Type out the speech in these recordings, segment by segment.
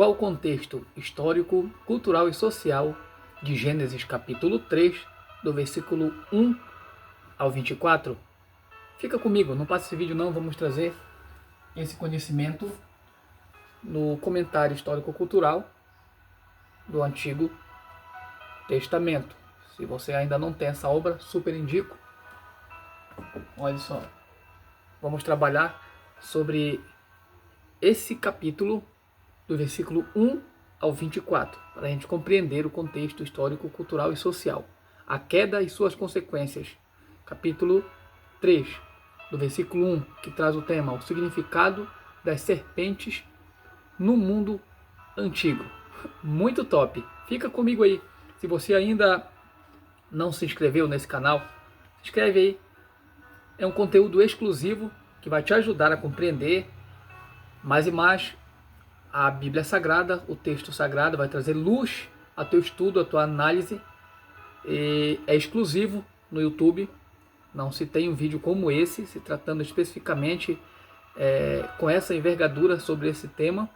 qual o contexto histórico, cultural e social de Gênesis capítulo 3, do versículo 1 ao 24? Fica comigo, não passe esse vídeo não, vamos trazer esse conhecimento no comentário histórico-cultural do Antigo Testamento. Se você ainda não tem essa obra, super indico. Olha só, vamos trabalhar sobre esse capítulo do versículo 1 ao 24, para a gente compreender o contexto histórico, cultural e social. A queda e suas consequências. Capítulo 3, do versículo 1, que traz o tema, o significado das serpentes no mundo antigo. Muito top! Fica comigo aí. Se você ainda não se inscreveu nesse canal, se inscreve aí. É um conteúdo exclusivo que vai te ajudar a compreender mais e mais a Bíblia Sagrada, o texto sagrado, vai trazer luz ao teu estudo, à tua análise. E é exclusivo no YouTube. Não se tem um vídeo como esse, se tratando especificamente com essa envergadura sobre esse tema.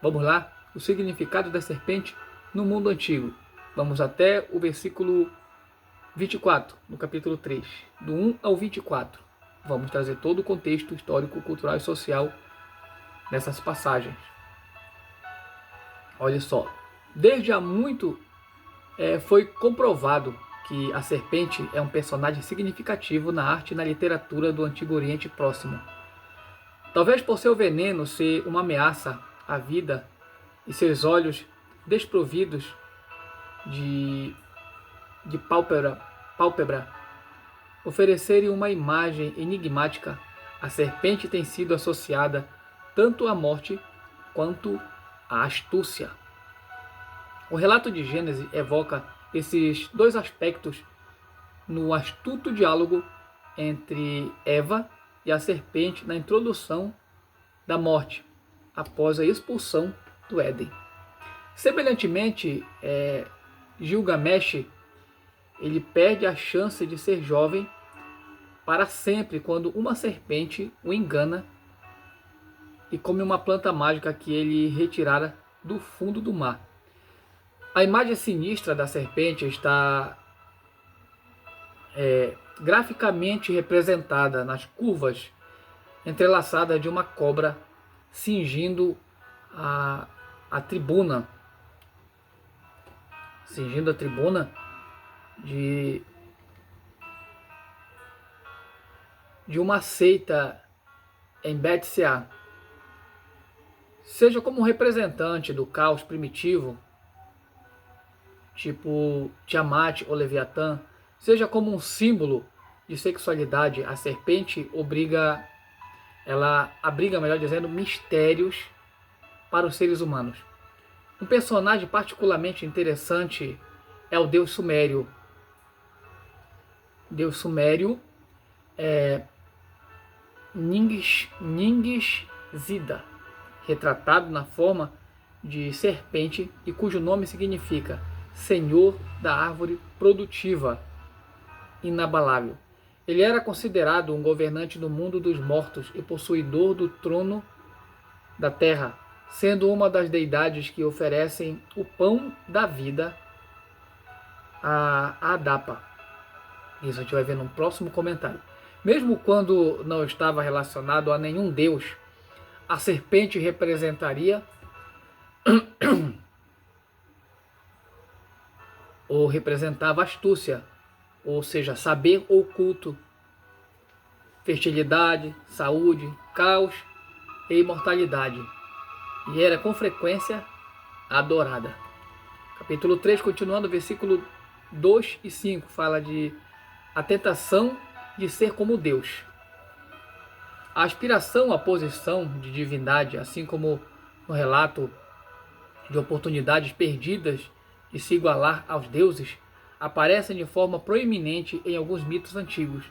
Vamos lá, o significado da serpente no mundo antigo. Vamos até o versículo 24, no capítulo 3, do 1 ao 24. Vamos trazer todo o contexto histórico, cultural e social nessas passagens. Olha só, desde há muito foi comprovado que a serpente é um personagem significativo na arte e na literatura do Antigo Oriente Próximo. Talvez por seu veneno ser uma ameaça à vida e seus olhos desprovidos de pálpebra oferecerem uma imagem enigmática, a serpente tem sido associada tanto à morte quanto à astúcia. O relato de Gênesis evoca esses dois aspectos no astuto diálogo entre Eva e a serpente na introdução da morte, após a expulsão do Éden. Semelhantemente, Gilgamesh ele perde a chance de ser jovem para sempre quando uma serpente o engana e come uma planta mágica que ele retirara do fundo do mar. A imagem sinistra da serpente está graficamente representada nas curvas entrelaçadas de uma cobra cingindo a tribuna de uma seita em Bet-Seá. Seja como um representante do caos primitivo, tipo Tiamat ou Leviatã, seja como um símbolo de sexualidade, a serpente abriga, melhor dizendo, mistérios para os seres humanos. Um personagem particularmente interessante é o deus sumério. Deus sumério é Ningishzida, retratado na forma de serpente e cujo nome significa Senhor da árvore produtiva, inabalável. Ele era considerado um governante do mundo dos mortos e possuidor do trono da terra, sendo uma das deidades que oferecem o pão da vida a Adapa. Isso a gente vai ver no próximo comentário. Mesmo quando não estava relacionado a nenhum deus, a serpente representaria ou representava astúcia, ou seja, saber oculto, fertilidade, saúde, caos e imortalidade. E era com frequência adorada. Capítulo 3, continuando, versículo 2 e 5, fala de a tentação de ser como Deus. A aspiração à posição de divindade, assim como no relato de oportunidades perdidas de se igualar aos deuses, aparecem de forma proeminente em alguns mitos antigos.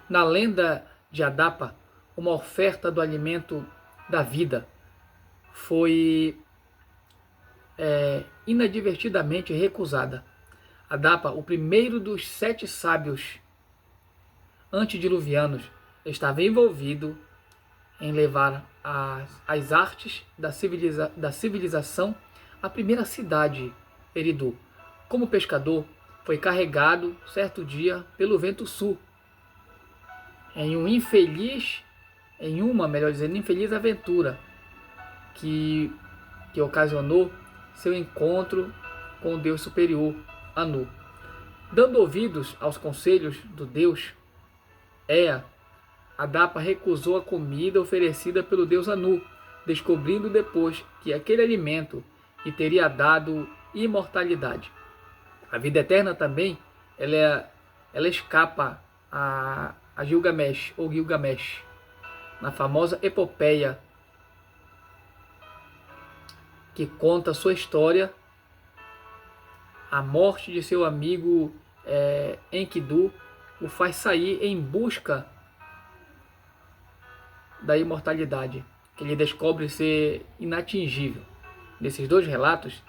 Na lenda de Adapa, uma oferta do alimento da vida foi inadvertidamente recusada. Adapa, o primeiro dos 7 sábios antediluvianos, estava envolvido em levar as artes da civilização a primeira cidade, Eridu. Como pescador, foi carregado certo dia pelo vento sul, em uma infeliz aventura que ocasionou seu encontro com o Deus superior, Anu. Dando ouvidos aos conselhos do Deus Ea, Adapa recusou a comida oferecida pelo Deus Anu, descobrindo depois que aquele alimento lhe teria dado imortalidade. A vida eterna também, ela escapa a Gilgamesh, ou Gilgamesh, na famosa epopeia que conta sua história, a morte de seu amigo Enkidu o faz sair em busca da imortalidade, que ele descobre ser inatingível. Nesses dois relatos,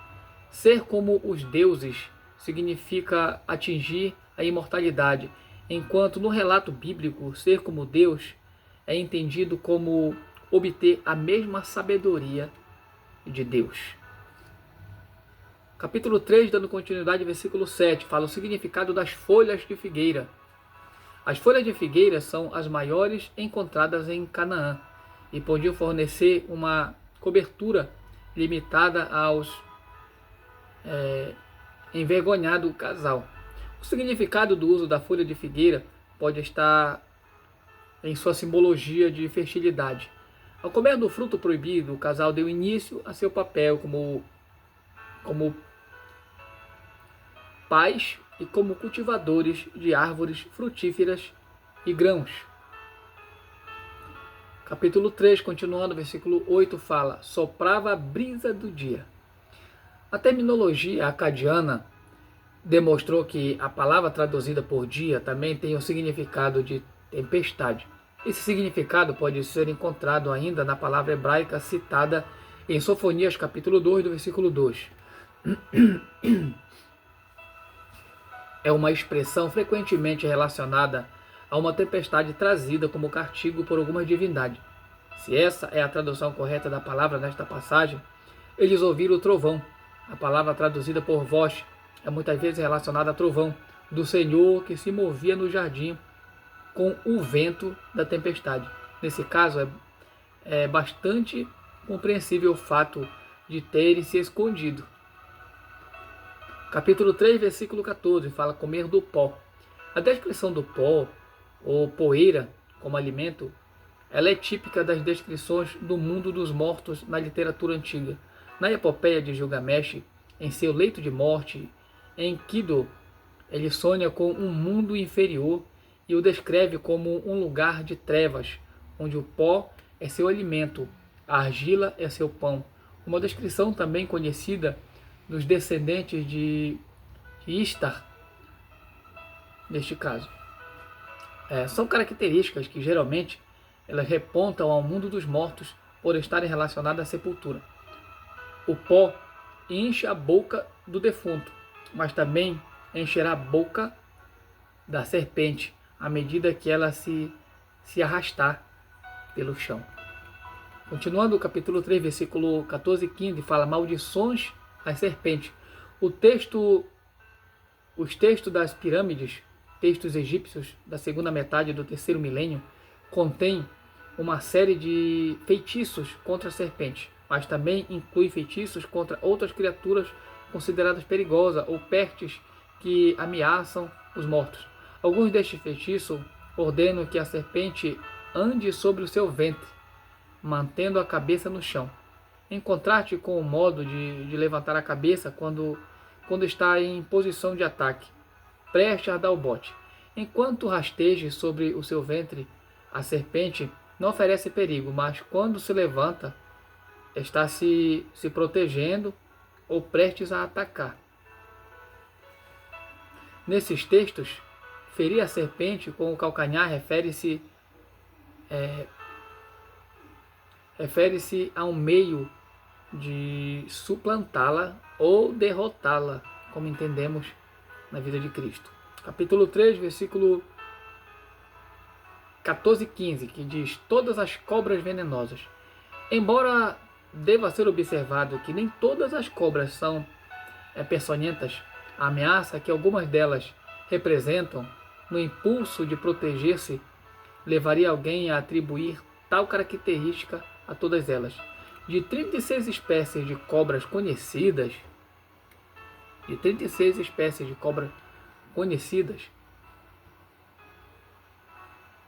ser como os deuses significa atingir a imortalidade, enquanto no relato bíblico, ser como Deus é entendido como obter a mesma sabedoria de Deus. Capítulo 3, dando continuidade, versículo 7, fala o significado das folhas de figueira. As folhas de figueira são as maiores encontradas em Canaã e podiam fornecer uma cobertura limitada aos envergonhado casal. O significado do uso da folha de figueira pode estar em sua simbologia de fertilidade. Ao comer do fruto proibido, o casal deu início a seu papel como pais e como cultivadores de árvores frutíferas e grãos. Capítulo 3, continuando, versículo 8, fala: soprava a brisa do dia. A terminologia acadiana demonstrou que a palavra traduzida por dia também tem o significado de tempestade. Esse significado pode ser encontrado ainda na palavra hebraica citada em Sofonias capítulo 2, do versículo 2. É uma expressão frequentemente relacionada a uma tempestade trazida como castigo por alguma divindade. Se essa é a tradução correta da palavra nesta passagem, eles ouviram o trovão. A palavra traduzida por voz é muitas vezes relacionada a trovão do Senhor que se movia no jardim com o vento da tempestade. Nesse caso, é bastante compreensível o fato de terem se escondido. Capítulo 3, versículo 14, fala comer do pó. A descrição do pó, ou poeira, como alimento, ela é típica das descrições do mundo dos mortos na literatura antiga. Na epopeia de Gilgamesh, em seu leito de morte, Enkidu, ele sonha com um mundo inferior e o descreve como um lugar de trevas, onde o pó é seu alimento, a argila é seu pão. Uma descrição também conhecida dos descendentes de Ishtar, neste caso. São características que geralmente elas repontam ao mundo dos mortos por estarem relacionadas à sepultura. O pó enche a boca do defunto, mas também encherá a boca da serpente à medida que ela se arrastar pelo chão. Continuando o capítulo 3, versículo 14 e 15, fala maldições às serpentes. Os textos das pirâmides, textos egípcios da segunda metade do terceiro milênio, contêm uma série de feitiços contra a serpente, mas também inclui feitiços contra outras criaturas consideradas perigosas ou pestes que ameaçam os mortos. Alguns destes feitiços ordenam que a serpente ande sobre o seu ventre, mantendo a cabeça no chão. Em contraste com o modo de levantar a cabeça quando está em posição de ataque, preste a dar o bote. Enquanto rasteje sobre o seu ventre, a serpente não oferece perigo, mas quando se levanta, está se protegendo ou prestes a atacar. Nesses textos, ferir a serpente com o calcanhar refere-se a um meio de suplantá-la ou derrotá-la, como entendemos na vida de Cristo. Capítulo 3, versículo 14 e 15, que diz: todas as cobras venenosas. Embora deva ser observado que nem todas as cobras são peçonhentas. A ameaça que algumas delas representam no impulso de proteger-se levaria alguém a atribuir tal característica a todas elas. De 36 espécies de cobras conhecidas,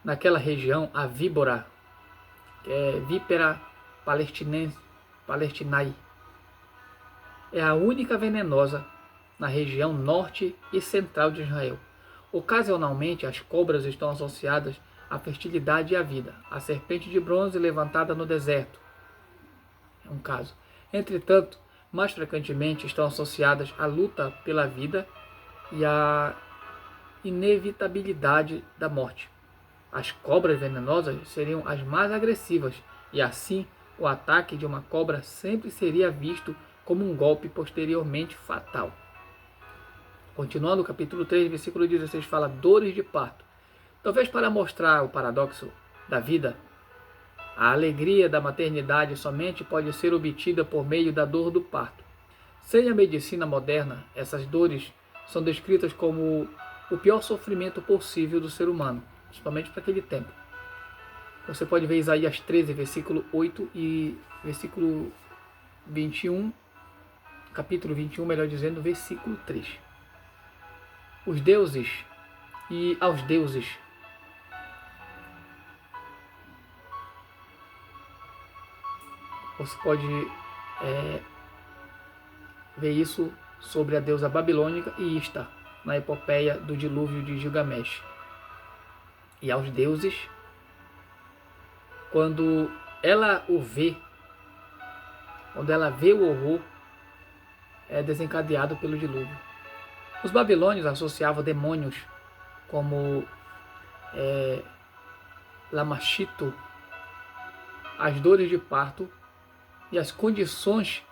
naquela região, a víbora, que é Vipera palestinae, é a única venenosa na região norte e central de Israel. Ocasionalmente, as cobras estão associadas à fertilidade e à vida. A serpente de bronze levantada no deserto é um caso. Entretanto, mais frequentemente estão associadas à luta pela vida e à inevitabilidade da morte. As cobras venenosas seriam as mais agressivas e assim o ataque de uma cobra sempre seria visto como um golpe posteriormente fatal. Continuando, o capítulo 3, versículo 16, fala dores de parto. Talvez para mostrar o paradoxo da vida, a alegria da maternidade somente pode ser obtida por meio da dor do parto. Sem a medicina moderna, essas dores são descritas como o pior sofrimento possível do ser humano, principalmente para aquele tempo. Você pode ver Isaías 13, versículo 8 e versículo 21, capítulo 21, melhor dizendo, versículo 3. Os deuses e aos deuses. Você pode ver isso sobre a deusa babilônica e Ishtar, na epopeia do dilúvio de Gilgamesh. E aos deuses, quando ela vê o horror, é desencadeado pelo dilúvio. Os babilônios associavam demônios como Lamashito, as dores de parto e as condições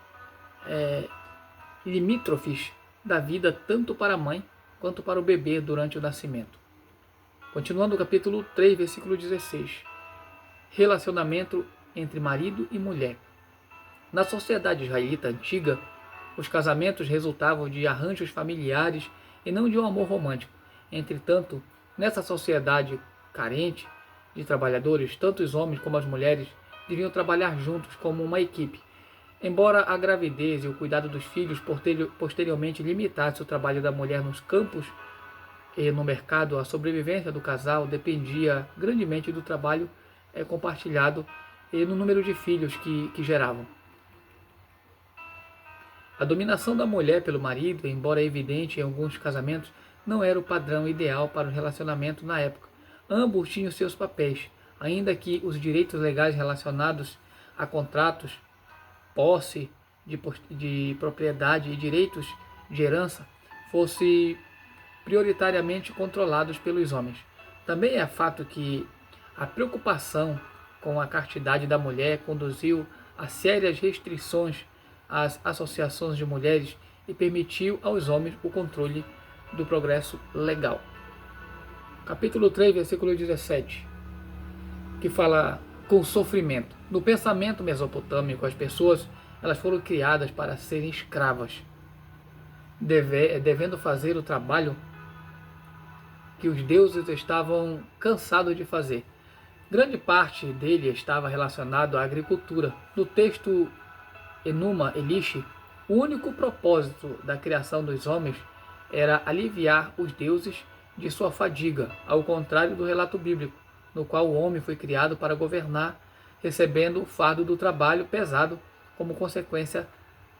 limítrofes da vida tanto para a mãe quanto para o bebê durante o nascimento. Continuando o capítulo 3, versículo 16. Relacionamento entre marido e mulher. Na sociedade israelita antiga, os casamentos resultavam de arranjos familiares e não de um amor romântico. Entretanto, nessa sociedade carente de trabalhadores, tanto os homens como as mulheres deviam trabalhar juntos como uma equipe. Embora a gravidez e o cuidado dos filhos posteriormente limitasse o trabalho da mulher nos campos e no mercado, a sobrevivência do casal dependia grandemente do trabalho compartilhado e no número de filhos que geravam. A dominação da mulher pelo marido, embora evidente em alguns casamentos, não era o padrão ideal para o relacionamento na época. Ambos tinham seus papéis, ainda que os direitos legais relacionados a contratos, posse de propriedade e direitos de herança fossem prioritariamente controlados pelos homens. Também é fato que a preocupação com a castidade da mulher conduziu a sérias restrições às associações de mulheres e permitiu aos homens o controle do progresso legal. Capítulo 3, versículo 17, que fala com sofrimento. No pensamento mesopotâmico, as pessoas elas foram criadas para serem escravas, devendo fazer o trabalho que os deuses estavam cansados de fazer. Grande parte dele estava relacionado à agricultura. No texto Enuma Elish, o único propósito da criação dos homens era aliviar os deuses de sua fadiga, ao contrário do relato bíblico, no qual o homem foi criado para governar, recebendo o fardo do trabalho pesado como consequência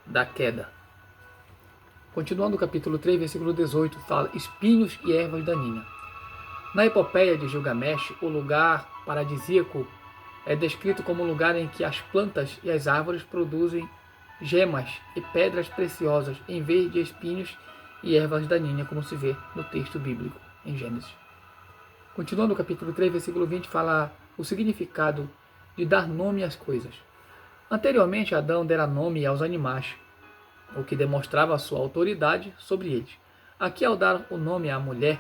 da queda. Continuando o capítulo 3, versículo 18, fala espinhos e ervas daninhas. Na epopeia de Gilgamesh, o lugar paradisíaco é descrito como um lugar em que as plantas e as árvores produzem gemas e pedras preciosas, em vez de espinhos e ervas daninhas, como se vê no texto bíblico, em Gênesis. Continuando o capítulo 3, versículo 20, fala o significado de dar nome às coisas. Anteriormente, Adão dera nome aos animais, o que demonstrava a sua autoridade sobre eles. Aqui, ao dar o nome à mulher,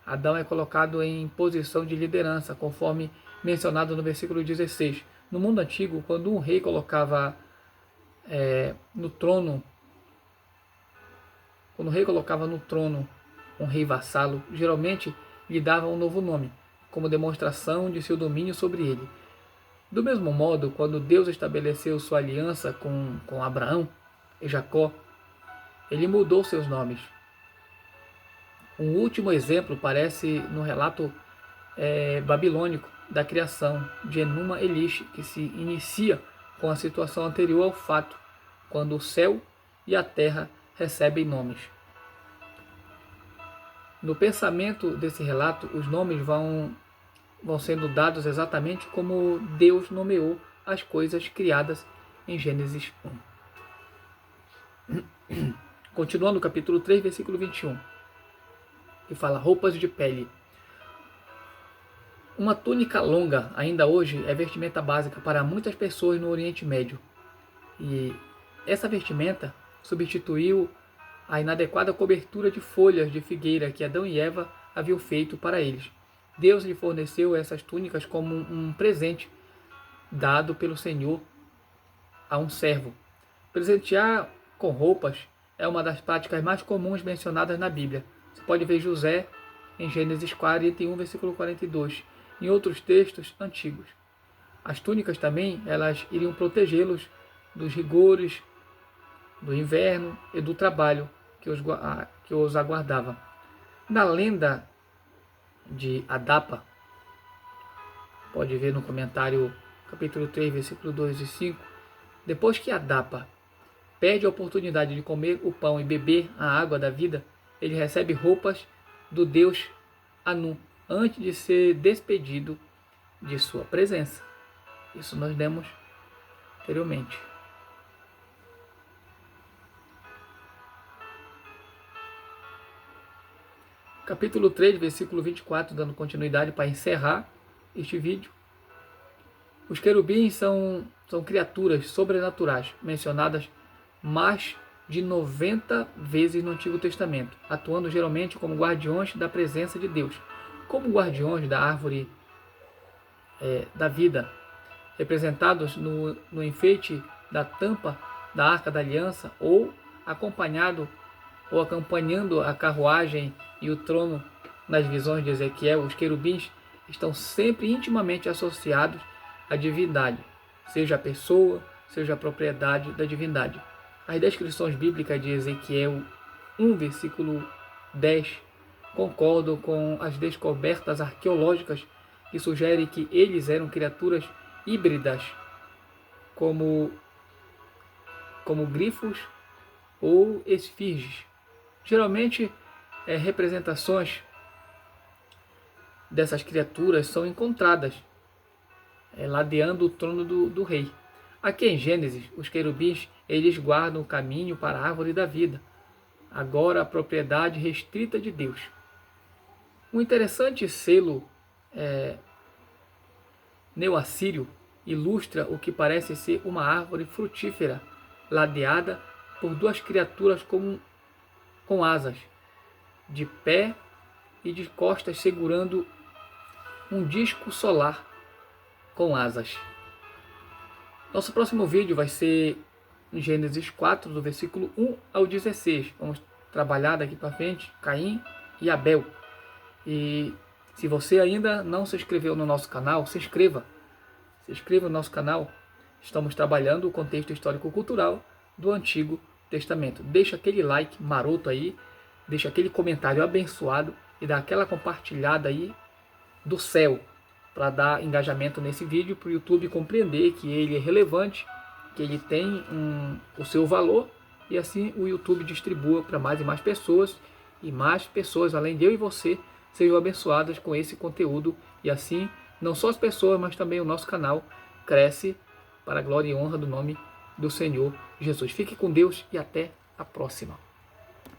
Adão é colocado em posição de liderança, conforme mencionado no versículo 16. No mundo antigo, quando um rei colocava no trono, quando o rei colocava no trono um rei vassalo, geralmente lhe dava um novo nome, como demonstração de seu domínio sobre ele. Do mesmo modo, quando Deus estabeleceu sua aliança com Abraão e Jacó, ele mudou seus nomes. Um último exemplo parece no relato babilônico da criação de Enuma Elish, que se inicia com a situação anterior ao fato, quando o céu e a terra recebem nomes. No pensamento desse relato, os nomes vão sendo dados exatamente como Deus nomeou as coisas criadas em Gênesis 1. Continuando o capítulo 3, versículo 21, que fala roupas de pele. Uma túnica longa, ainda hoje, é vestimenta básica para muitas pessoas no Oriente Médio. E essa vestimenta substituiu a inadequada cobertura de folhas de figueira que Adão e Eva haviam feito para eles. Deus lhe forneceu essas túnicas como um presente dado pelo Senhor a um servo. Presentear com roupas é uma das práticas mais comuns mencionadas na Bíblia. Você pode ver José em Gênesis 41, versículo 42, em outros textos antigos. As túnicas também, elas iriam protegê-los dos rigores do inverno e do trabalho que os aguardava. Na lenda de Adapa, pode ver no comentário capítulo 3, versículo 2 e 5, depois que Adapa perde a oportunidade de comer o pão e beber a água da vida, ele recebe roupas do deus Anu, antes de ser despedido de sua presença. Isso nós demos anteriormente. Capítulo 3, versículo 24, dando continuidade para encerrar este vídeo. Os querubins são criaturas sobrenaturais, mencionadas mais de 90 vezes no Antigo Testamento, atuando geralmente como guardiões da presença de Deus, como guardiões da árvore da vida, representados no enfeite da tampa da Arca da Aliança, ou acompanhando a carruagem e o trono nas visões de Ezequiel. Os querubins estão sempre intimamente associados à divindade, seja a pessoa, seja a propriedade da divindade. As descrições bíblicas de Ezequiel 1, versículo 10, concordam com as descobertas arqueológicas que sugerem que eles eram criaturas híbridas, como grifos ou esfinges. Geralmente, representações dessas criaturas são encontradas ladeando o trono do rei. Aqui em Gênesis, os querubins eles guardam o caminho para a árvore da vida, agora a propriedade restrita de Deus. Um interessante selo neoassírio ilustra o que parece ser uma árvore frutífera, ladeada por duas criaturas com asas, de pé e de costas segurando um disco solar com asas. Nosso próximo vídeo vai ser em Gênesis 4, do versículo 1 ao 16. Vamos trabalhar daqui para frente Caim e Abel. E se você ainda não se inscreveu no nosso canal, se inscreva. Se inscreva no nosso canal. Estamos trabalhando o contexto histórico-cultural do Antigo Testamento. Deixa aquele like maroto aí, deixa aquele comentário abençoado e dá aquela compartilhada aí do céu para dar engajamento nesse vídeo, para o YouTube compreender que ele é relevante, que ele tem o seu valor, e assim o YouTube distribua para mais e mais pessoas, e mais pessoas, além de eu e você, sejam abençoadas com esse conteúdo, e assim não só as pessoas, mas também o nosso canal cresce para a glória e honra do nome do Senhor Jesus. Fique com Deus e até a próxima.